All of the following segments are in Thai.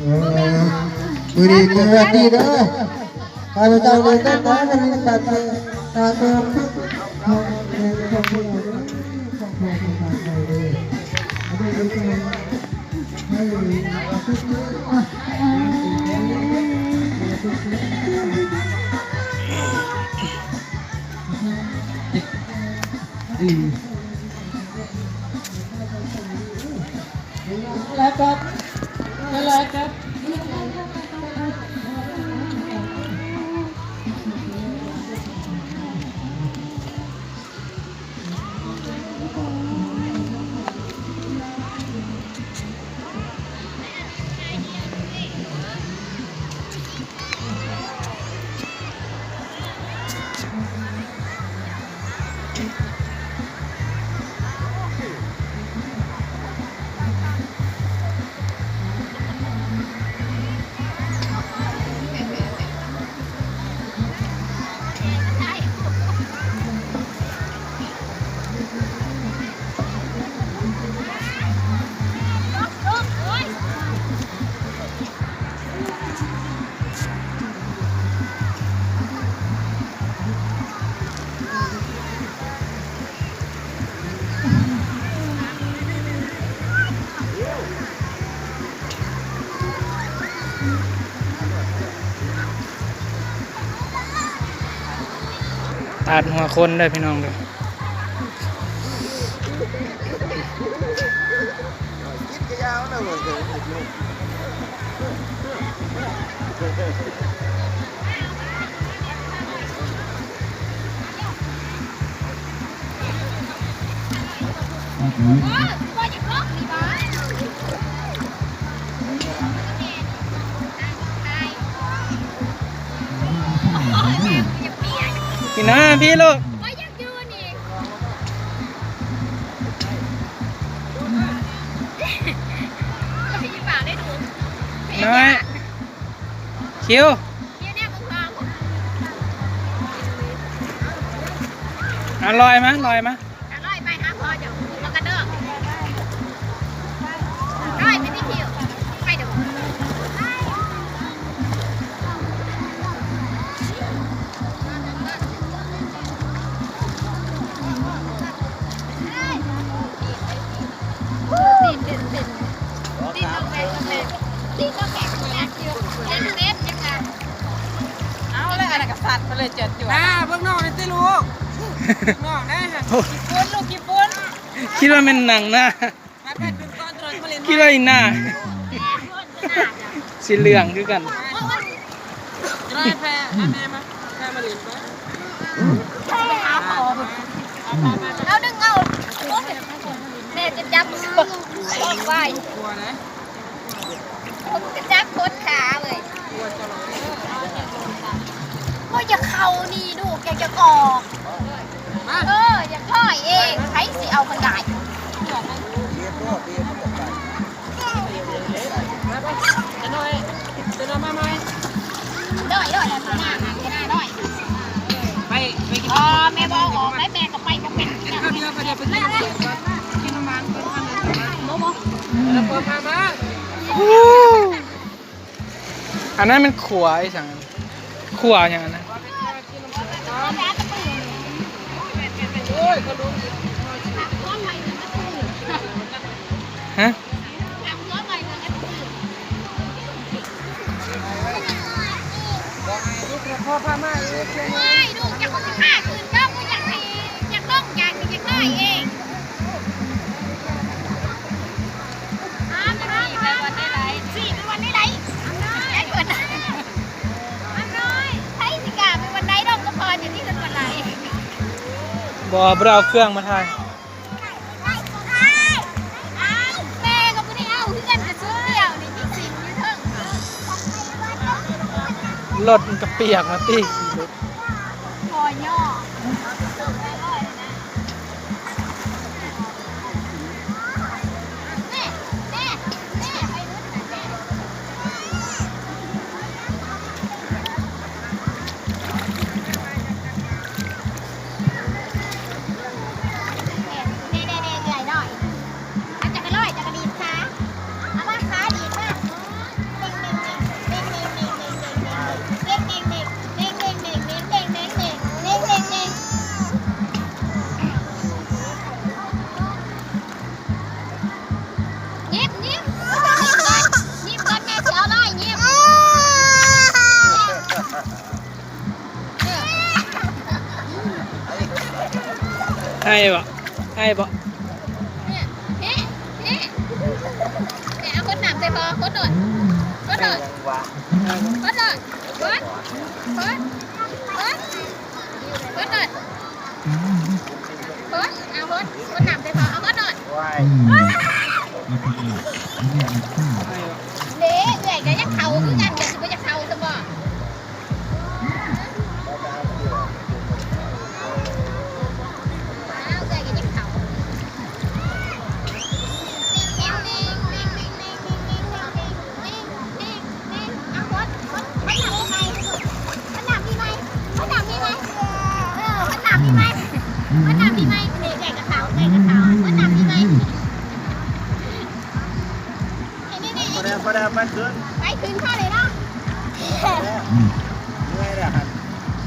มือดีเกิดดีเด้อข้าพเจ้าเดินต้นไม้มันมีปัจจัยตาตัวพุทธแล้วครับแล้วครับ ตัดหัวคนได้พี่น้องเลยพี่น้าพี่ลูกน้อยคิวลอยมั้ยลอยมั้ยลอยไปฮะพอเดี๋ยวมันกระเด้อลอยไปที่คิวไปเดี๋ยวเอาเลยอะไรกับสัตว์มาเลยเจ็ดจุดเบื้องนอกนี่สิลูกนอกได้ฮะกี่ปุ้นลูกกี่ปุ้นคิดว่าเป็นหนังหน้าคิดว่าอีหน้าสีเหลืองคือกันร้อยแพร่แม่มาแพร่มาเรียนไปเอาดึงเอาแม่จะจับบอกไว้จะจับโคตรขาเลยก็อย่าเข่านี่ดูอย่ากอกอย่าพ่อยเองใช้สิเอาคนได้แม่บอกออกแล้วแม่ก็ไปก็เป็นอันนั้นมันขัวไอ้สังขัวอย่างนั้นนะฮะพ่อพามาไม่ลูกอยากคนที่ฆ่าคืนเจ้าก็อยากให้อยากต้องอยากมีอยากได้เองวันนี้ไรสิวันนี้ไรไอ้คนอันน้อยใช้สิกาเป็นวันไหนดอกก็พออย่างที่เป็นวันไหนบ่เอาเครื่องมาทายแม่ก็ไม่ได้เอาเพื่อนจะซื้อเดี่ยวนี่มีสิ่งยืดเถิงรถมันกระเปียกมาตีคอย่อเ ให้บ่ให้บ่ เนี่ยเอาคนหนามใส่พอคนหน่อยคนหน่อยคนหน่อยคนหน่อยคนเอาคนหนามใส่พอเอาคนหน่อยเด็กใหญ่ก็ยังเข่าคือกันเดี๋ยวจะไปจะเข่าสมบ่ไปคืนข้าเลยเนาะ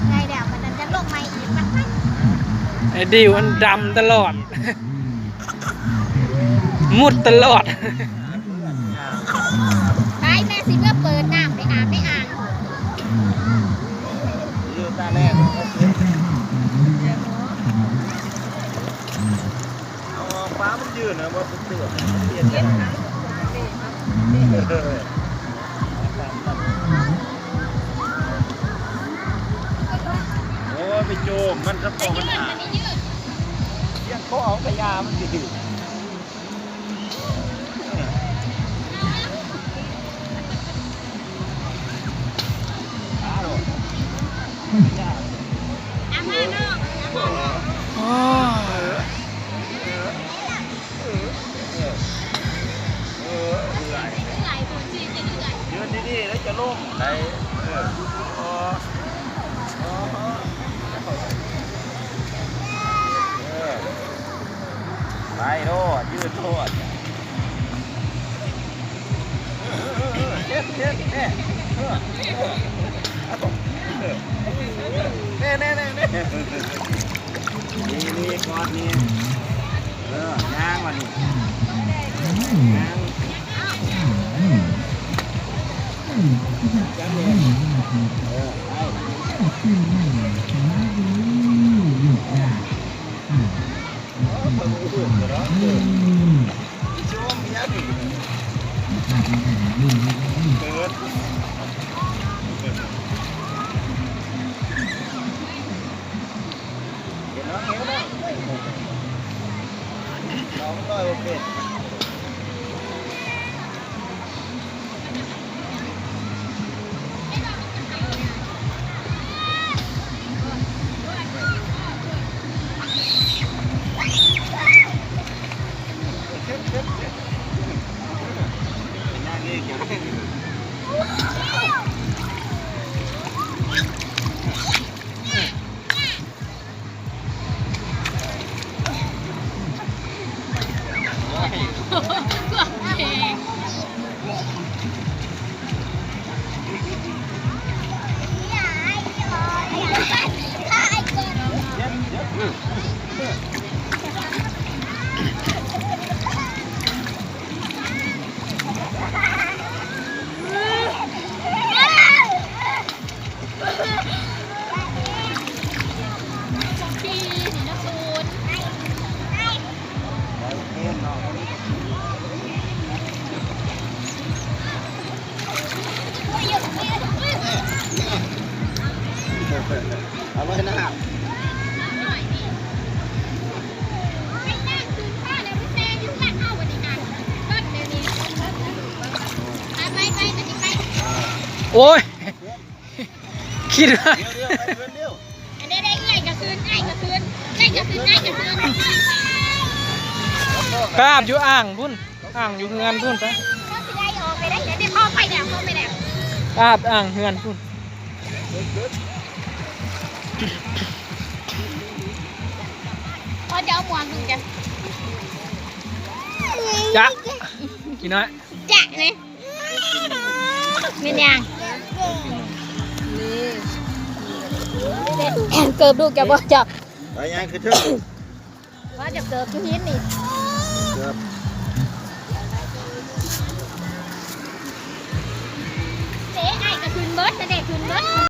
ไงเดี๋ยวมันจะลงมาอีกมันไหม ไอ้ดิวมันดำตลอด มุดตลอด ไปแม่สิเมื่อเปิดน้ำไปอ่านไม่อ่าน อยู่ตาแรกฟ้ามันยืนนะว่าเป็นเสือเปลี่ยนกันโอ้ไปโจมมันจะพอมันหายังเขาเอาขยามันดิยืนดีๆแล้วจะล่มไหนไปโทษยืนโทษเจ็บนี่ก้อนนี้ย่างมาดิย่างจังเลยเราไม่ต้องโอเคเอาไว้นะครับ โอ้ย คิดว่า เร็ว อันนี้ได้ไอ้กระคืนกราบอยู่อ่างพุ่นอ่างอยู่เฮือนพุ่นไป พ่อสิได้ออกไปได้เดี๋ยวได้พ่อไปแล้ว กราบอ่างเฮือนพุ่น พ่อจะเอาหมวกมึงกัน จ๊ะกินน้อย จ๊ะเลยเป็นยังเกิบดูแกบ่จับ ไปยังคือเท่า ว่าจะเกิบทุกหินนี่ เกือบ เจ๊ไอ้ก็คืนเบิร์ดเด็กคืนเบิร์ด